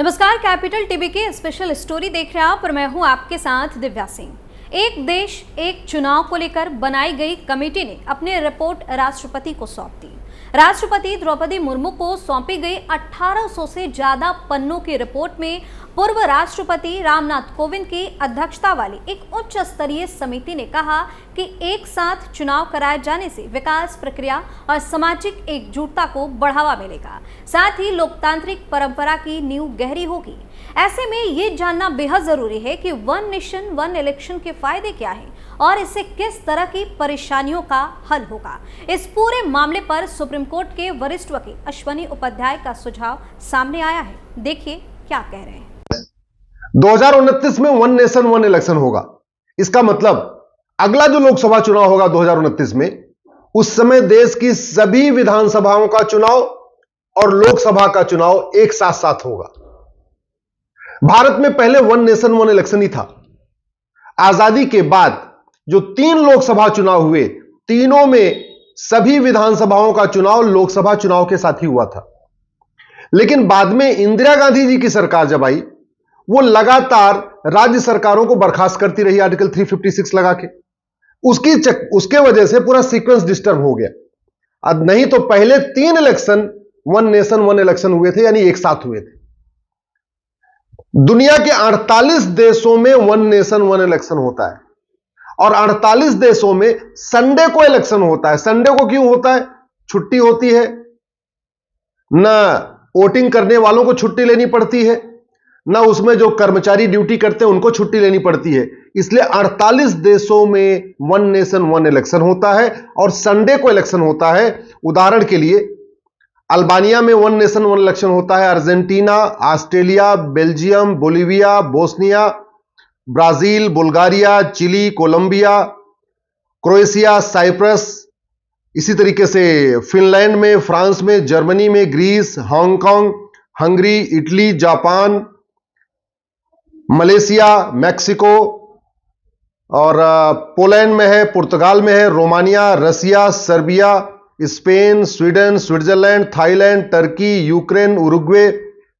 नमस्कार, capital TV के special story देख रहे हैं आप और मैं हूं आपके साथ दिव्या सिंह। एक देश एक चुनाव को लेकर बनाई गई कमेटी ने अपनी रिपोर्ट राष्ट्रपति को सौंप दी। राष्ट्रपति द्रौपदी मुर्मू को सौंपी गई 1800 से ज्यादा पन्नों की रिपोर्ट में पूर्व राष्ट्रपति रामनाथ कोविंद की अध्यक्षता वाली एक उच्च स्तरीय समिति ने कहा कि एक साथ चुनाव कराए जाने से विकास प्रक्रिया और सामाजिक एकजुटता को बढ़ावा मिलेगा, साथ ही लोकतांत्रिक परंपरा की नींव गहरी होगी। ऐसे में ये जानना बेहद जरूरी है कि वन नेशन वन इलेक्शन के फायदे क्या हैं और इससे किस तरह की परेशानियों का हल होगा। इस पूरे मामले पर सुप्रीम कोर्ट के वरिष्ठ वकील अश्वनी उपाध्याय का सुझाव सामने आया है। देखिए क्या कह रहे हैं। 2029 में वन नेशन वन इलेक्शन होगा। इसका मतलब अगला जो लोकसभा चुनाव होगा 2029 में, उस समय देश की सभी विधानसभाओं का चुनाव और लोकसभा का चुनाव एक साथ साथ होगा। भारत में पहले वन नेशन वन इलेक्शन ही था। आजादी के बाद जो 3 लोकसभा चुनाव हुए, तीनों में सभी विधानसभाओं का चुनाव लोकसभा चुनाव के साथ ही हुआ था। लेकिन बाद में इंदिरा गांधी जी की सरकार जब आई, वो लगातार राज्य सरकारों को बर्खास्त करती रही आर्टिकल 356 लगा के। उसके वजह से पूरा सीक्वेंस डिस्टर्ब हो गया। अब नहीं तो पहले 3 election one nation one election हुए थे, यानी एक साथ हुए थे। दुनिया के 48 देशों में वन नेशन वन इलेक्शन होता है और 48 देशों में संडे को इलेक्शन होता है। संडे को क्यों होता है? छुट्टी होती है, ना वोटिंग करने वालों को छुट्टी लेनी पड़ती है, ना उसमें जो कर्मचारी ड्यूटी करते हैं उनको छुट्टी लेनी पड़ती है। इसलिए 48 देशों में वन नेशन वन इलेक्शन होता है और संडे को इलेक्शन होता है। उदाहरण के लिए अल्बानिया में वन नेशन वन इलेक्शन होता है, Argentina, Australia, Belgium, Bolivia, Bosnia, Brazil, Bulgaria, Chile, Colombia, Croatia, Cyprus, इसी तरीके से फिनलैंड में, फ्रांस में, जर्मनी में, Greece, Hong Kong, Hungary, Italy, Japan, Malaysia, Mexico और पोलैंड में है, पुर्तगाल में है, Romania, Russia, Serbia, Spain, Sweden, Switzerland, Thailand, Turkey, Ukraine, Uruguay,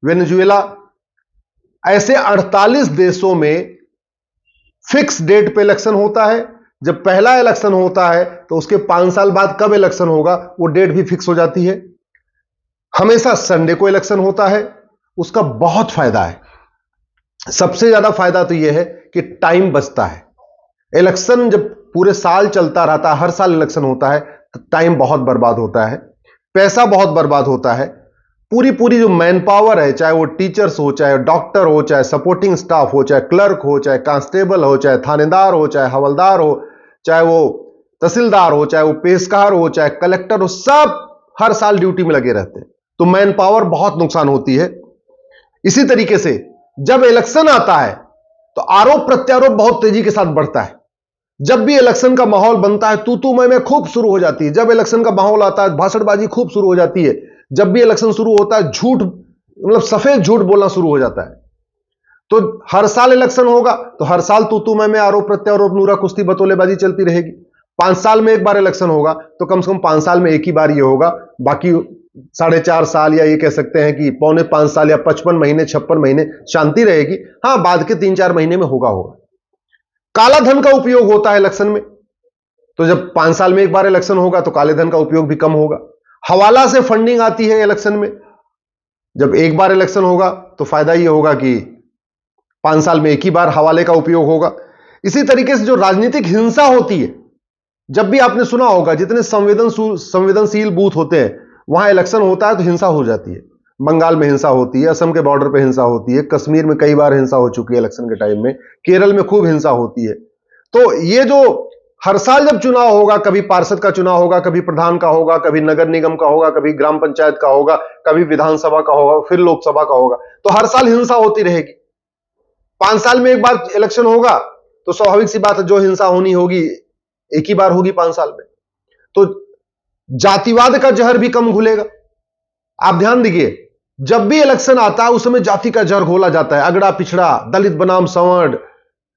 Venezuela. ऐसे 48 देशों में फिक्स डेट पे इलेक्शन होता है। जब पहला इलेक्शन होता है तो उसके 5 साल बाद कब इलेक्शन होगा वो डेट भी फिक्स हो जाती है। हमेशा संडे को इलेक्शन होता है। उसका बहुत फायदा है। सबसे ज्यादा फायदा तो यह है कि टाइम बचता है। इलेक्शन जब पूरे साल चलता रहता है, हर साल इलेक्शन होता है, तो टाइम बहुत बर्बाद होता है, पैसा बहुत बर्बाद होता है। पूरी जो मैन पावर है, चाहे वो टीचर्स हो, चाहे डॉक्टर हो, चाहे सपोर्टिंग स्टाफ हो, चाहे क्लर्क हो, चाहे कांस्टेबल हो, चाहे थानेदार हो, चाहे हवलदार हो, चाहे वो तहसीलदार हो, चाहे वो पेशकार हो, चाहे कलेक्टर हो, सब हर साल ड्यूटी में लगे रहते हैं। तो मैन पावर बहुत नुकसान होती है। इसी तरीके से जब इलेक्शन आता है तो आरोप प्रत्यारोप बहुत तेजी के साथ बढ़ता है। जब भी इलेक्शन का माहौल बनता है, तू तू मैं खूब शुरू हो जाती है। जब इलेक्शन का माहौल आता है, भाषणबाजी खूब शुरू हो जाती है। जब भी इलेक्शन शुरू होता है, झूठ, मतलब सफेद झूठ बोलना शुरू हो जाता है। तो हर साल इलेक्शन होगा तो हर साल तू मैं आरोप प्रत्यारोप, नूरा कुश्ती, बतौलेबाजी चलती रहेगी। 5 साल में एक बार इलेक्शन होगा तो कम से कम 5 साल में एक ही बार ये होगा। बाकी 4.5 साल या ये कह सकते हैं कि 4.25 साल या 55 महीने 56 महीने शांति रहेगी। हाँ, बाद के 3-4 महीने में होगा। काला धन का उपयोग होता है इलेक्शन में, तो जब 5 साल में एक बार इलेक्शन होगा तो काले धन का उपयोग भी कम होगा। हवाला से फंडिंग आती है इलेक्शन में। जब एक बार इलेक्शन होगा तो फायदा यह होगा कि 5 साल में एक ही बार हवाले का उपयोग होगा। इसी तरीके से जो राजनीतिक हिंसा होती है, जब भी आपने सुना होगा, जितने संवेदनशील बूथ होते हैं वहां इलेक्शन होता है तो हिंसा हो जाती है। बंगाल में हिंसा होती है, असम के बॉर्डर पे हिंसा होती है, कश्मीर में कई बार हिंसा हो चुकी है इलेक्शन के टाइम में, केरल में खूब हिंसा होती है। तो ये जो हर साल जब चुनाव होगा, कभी पार्षद का चुनाव होगा, कभी प्रधान का होगा, कभी नगर निगम का होगा, कभी ग्राम पंचायत का होगा, कभी विधानसभा का होगा, फिर लोकसभा का होगा, तो हर साल हिंसा होती रहेगी। 5 साल में एक बार इलेक्शन होगा तो स्वाभाविक सी बात है, जो हिंसा होनी होगी एक ही बार होगी 5 साल में। तो जातिवाद का जहर भी कम घुलेगा। आप ध्यान दीजिए, जब भी इलेक्शन आता है उस समय जाति का जहर घोला जाता है। अगड़ा पिछड़ा, दलित बनाम सवर्ण,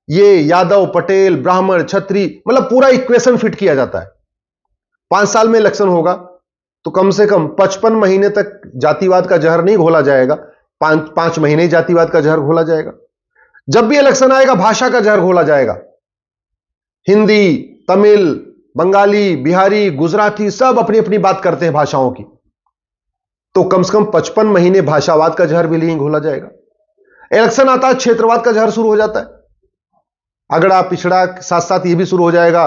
ये यादव, पटेल, ब्राह्मण, क्षत्रिय, मतलब पूरा इक्वेशन फिट किया जाता है। 5 साल में इलेक्शन होगा तो कम से कम 55 महीने तक जातिवाद का जहर नहीं घोला जाएगा। पांच महीने जातिवाद का जहर घोला जाएगा। जब भी इलेक्शन आएगा भाषा का जहर घोला जाएगा। हिंदी, तमिल, बंगाली, बिहारी, गुजराती सब अपनी अपनी बात करते हैं भाषाओं की, तो कम से कम 55 महीने भाषावाद का जहर भी नहीं घोला जाएगा। इलेक्शन आता है, क्षेत्रवाद का जहर शुरू हो जाता है। अगड़ा पिछड़ा, साथ साथ ये भी शुरू हो जाएगा,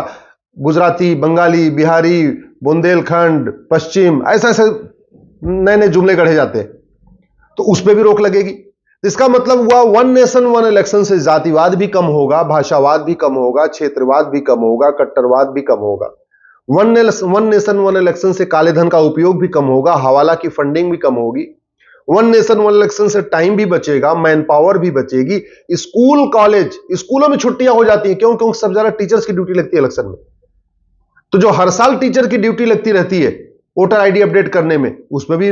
गुजराती, बंगाली, बिहारी, बुंदेलखंड, पश्चिम, ऐसे ऐसे नए नए जुमले गढ़े जाते हैं, तो उस पर भी रोक लगेगी। इसका मतलब हुआ वन नेशन वन इलेक्शन से जातिवाद भी कम होगा, भाषावाद भी कम होगा, क्षेत्रवाद भी कम होगा, कट्टरवाद भी कम होगा। वन नेशन वन इलेक्शन से काले धन का उपयोग भी कम होगा, हवाला की फंडिंग भी कम होगी। वन नेशन वन इलेक्शन से टाइम भी बचेगा, मैन पावर भी बचेगी। स्कूल कॉलेज, स्कूलों में छुट्टियां हो जाती हैं, क्यों? क्योंकि सब ज्यादा टीचर्स की ड्यूटी लगती है इलेक्शन में। तो जो हर साल टीचर की ड्यूटी लगती रहती है वोटर आईडी अपडेट करने में, उसमें भी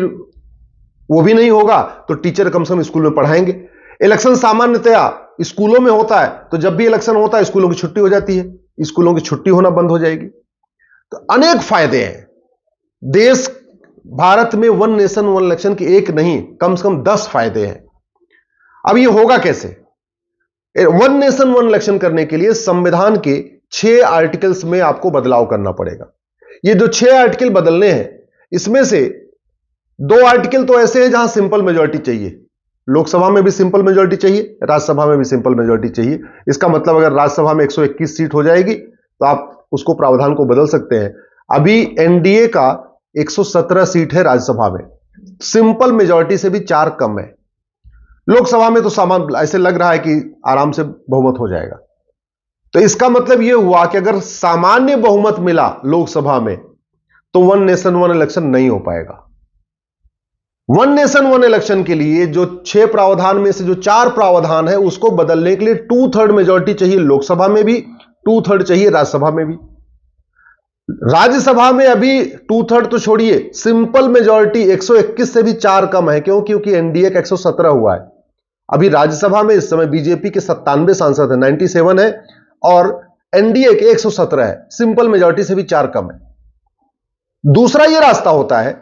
वो भी नहीं होगा, तो टीचर कम से कम स्कूल में पढ़ाएंगे। इलेक्शन सामान्यतया स्कूलों में होता है, तो जब भी इलेक्शन होता है स्कूलों की छुट्टी हो जाती है, स्कूलों की छुट्टी होना बंद हो जाएगी। तो अनेक फायदे हैं। देश भारत में वन नेशन वन इलेक्शन के एक नहीं, कम से कम 10 फायदे हैं। अब ये होगा कैसे? वन नेशन वन इलेक्शन करने के लिए संविधान के 6 आर्टिकल्स में आपको बदलाव करना पड़ेगा। ये जो 6 आर्टिकल बदलने हैं, इसमें से 2 आर्टिकल तो ऐसे हैं जहां सिंपल मेजॉरिटी चाहिए। लोकसभा में भी सिंपल मेजॉरिटी चाहिए, राज्यसभा में भी सिंपल मेजॉरिटी चाहिए। इसका मतलब अगर राज्यसभा में 121 सीट हो जाएगी तो आप उसको प्रावधान को बदल सकते हैं। अभी एनडीए का 117 सीट है राज्यसभा में, सिंपल मेजॉरिटी से भी 4 कम है। लोकसभा में तो ऐसे लग रहा है कि आराम से बहुमत हो जाएगा। तो इसका मतलब यह हुआ कि अगर सामान्य बहुमत मिला लोकसभा में तो वन नेशन वन इलेक्शन नहीं हो पाएगा। वन नेशन वन इलेक्शन के लिए जो 6 प्रावधान में से जो 4 प्रावधान है उसको बदलने के लिए 2/3 मेजॉरिटी चाहिए लोकसभा में भी, 2/3 चाहिए राज्यसभा में भी। राज्यसभा में अभी 2/3 तो छोड़िए, सिंपल मेजॉरिटी 121 से भी 4 कम है। क्यों? क्योंकि एनडीए का 117 हुआ है। अभी राज्यसभा में इस समय बीजेपी के 97 सांसद है, 97 है, और एनडीए के 117 है, सिंपल मेजॉरिटी से भी 4 कम है। दूसरा यह रास्ता होता है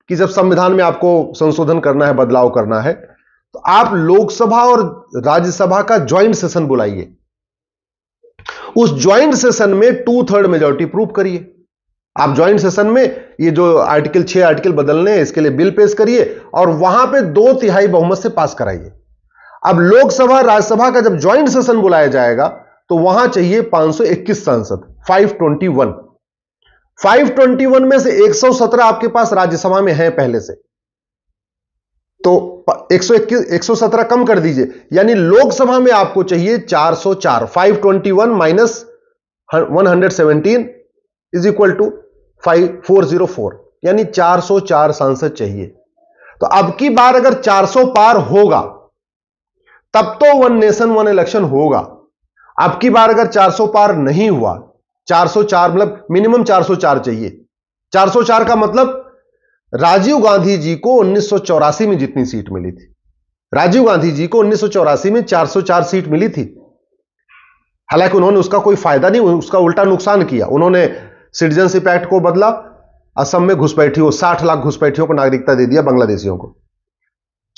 कि जब संविधान में आपको संशोधन करना है, बदलाव करना है, तो आप लोकसभा और राज्यसभा का ज्वाइंट सेशन बुलाइए। उस ज्वाइंट सेशन में 2/3 मेजॉरिटी प्रूव करिए। आप ज्वाइंट सेशन में ये जो 6 आर्टिकल बदलने हैं इसके लिए बिल पेश करिए और वहां पे 2/3 बहुमत से पास कराइए। अब लोकसभा राज्यसभा का जब ज्वाइंट सेशन बुलाया जाएगा तो वहां चाहिए 521 सांसद, 521 में से 117 आपके पास राज्यसभा में है पहले से, तो 117 कम कर दीजिए, यानी लोकसभा में आपको चाहिए 404। 521 माइनस 117 इज इक्वल टू 404, यानी 404 सांसद चाहिए। तो अब की बार अगर 400 पार होगा तब तो वन नेशन वन इलेक्शन होगा। अब की बार अगर 400 पार नहीं हुआ, 404 मतलब मिनिमम 404 चाहिए। 404 का मतलब राजीव गांधी जी को 1984 में जितनी सीट मिली थी, राजीव गांधी जी को 1984 में 404 सीट मिली थी। हालांकि उन्होंने उसका कोई फायदा नहीं, उसका उल्टा नुकसान किया। उन्होंने सिटीजनशिप एक्ट को बदला, असम में घुसपैठियों 60 लाख घुसपैठियों को नागरिकता दे दिया, बांग्लादेशियों को।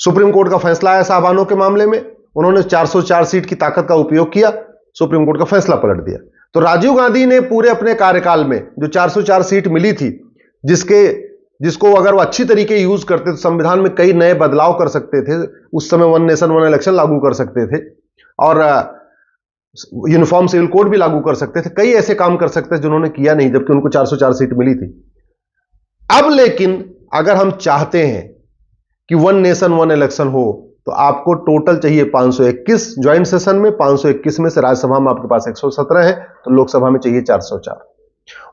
सुप्रीम कोर्ट का फैसला आया साहबानों के मामले में, उन्होंने 404 सीट की ताकत का उपयोग किया, सुप्रीम कोर्ट का फैसला पलट दिया। तो राजीव गांधी ने पूरे अपने कार्यकाल में जो 404 सीट मिली थी, जिसको अगर वो अच्छी तरीके यूज करते तो संविधान में कई नए बदलाव कर सकते थे। उस समय वन नेशन वन इलेक्शन लागू कर सकते थे और यूनिफॉर्म सिविल कोड भी लागू कर सकते थे, कई ऐसे काम कर सकते थे जिन्होंने किया नहीं, जबकि उनको 404 सीट मिली थी। अब लेकिन अगर हम चाहते हैं कि वन नेशन वन इलेक्शन हो तो आपको टोटल चाहिए 521 ज्वाइंट सेशन में, 521 में से राज्यसभा में आपके पास 117 है, तो लोकसभा में चाहिए 404।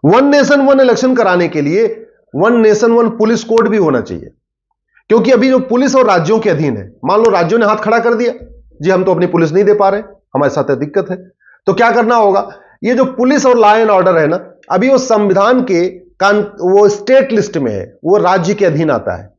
वन नेशन वन इलेक्शन कराने के लिए one nation one police code भी होना चाहिए, क्योंकि अभी जो पुलिस और राज्यों के अधीन है, मान लो राज्यों ने हाथ खड़ा कर दिया, जी हम तो अपनी पुलिस नहीं दे पा रहे, हमारे साथ दिक्कत है, तो क्या करना होगा? ये जो पुलिस और लॉ एंड ऑर्डर है ना, अभी वो संविधान के वो स्टेट लिस्ट में है, वो राज्य के अधीन आता है।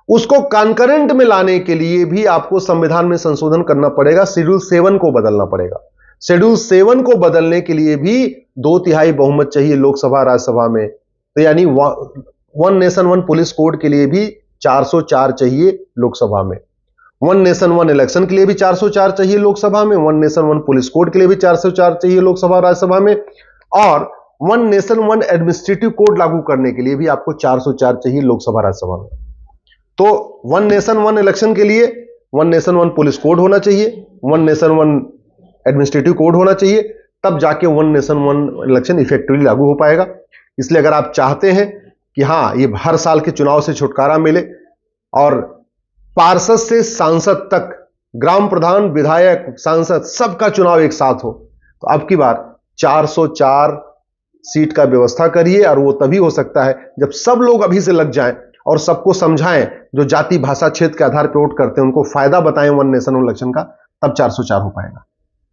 उसको कॉन्करेंट में लाने के लिए भी आपको संविधान में संशोधन करना पड़ेगा, शेड्यूल 7 को बदलना पड़ेगा। शेड्यूल 7 को बदलने के लिए भी 2/3 बहुमत चाहिए लोकसभा राज्यसभा में, तो यानी one nation one police code के लिए भी 404 चाहिए लोकसभा में। वन नेशन वन इलेक्शन के लिए भी 404 चाहिए लोकसभा में, one nation one police code के लिए भी 404 चाहिए लोकसभा राज्यसभा में, और one nation one administrative code लागू करने के लिए भी आपको 404 चाहिए लोकसभा राज्यसभा में। तो वन नेशन वन इलेक्शन के लिए one nation one police code होना चाहिए, one nation one administrative code होना चाहिए, तब जाके one nation one election effectively लागू हो पाएगा। इसलिए अगर आप चाहते हैं कि हाँ ये हर साल के चुनाव से छुटकारा मिले और पार्षद से सांसद तक, ग्राम प्रधान, विधायक, सांसद सबका चुनाव एक साथ हो, तो अब की बार 404 सीट का व्यवस्था करिए। और वो तभी हो सकता है जब सब लोग अभी से लग जाएं और सबको समझाएं, जो जाति भाषा क्षेत्र के आधार पर वोट करते हैं उनको फायदा बताएं वन नेशन वन इलेक्शन का, तब 404 हो पाएगा।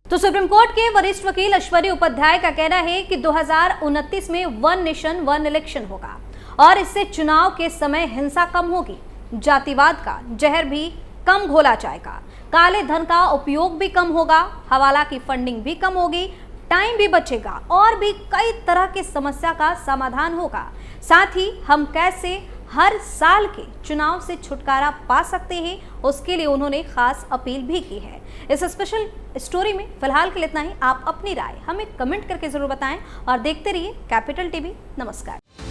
तो सुप्रीम कोर्ट के वरिष्ठ वकील ऐश्वर्य उपाध्याय का कहना है कि 2029 में वन नेशन वन इलेक्शन होगा और इससे चुनाव के समय हिंसा कम होगी, जातिवाद का जहर भी कम घोला जाएगा, काले धन का उपयोग भी कम होगा, हवाला की फंडिंग भी कम होगी, टाइम भी बचेगा और भी कई तरह की समस्या का समाधान होगा। साथ ही हम कैसे हर साल के चुनाव से छुटकारा पा सकते हैं, उसके लिए उन्होंने खास अपील भी की है। इस स्पेशल स्टोरी में फिलहाल के लिए इतना ही। आप अपनी राय हमें कमेंट करके जरूर बताएं और देखते रहिए कैपिटल टीवी। नमस्कार।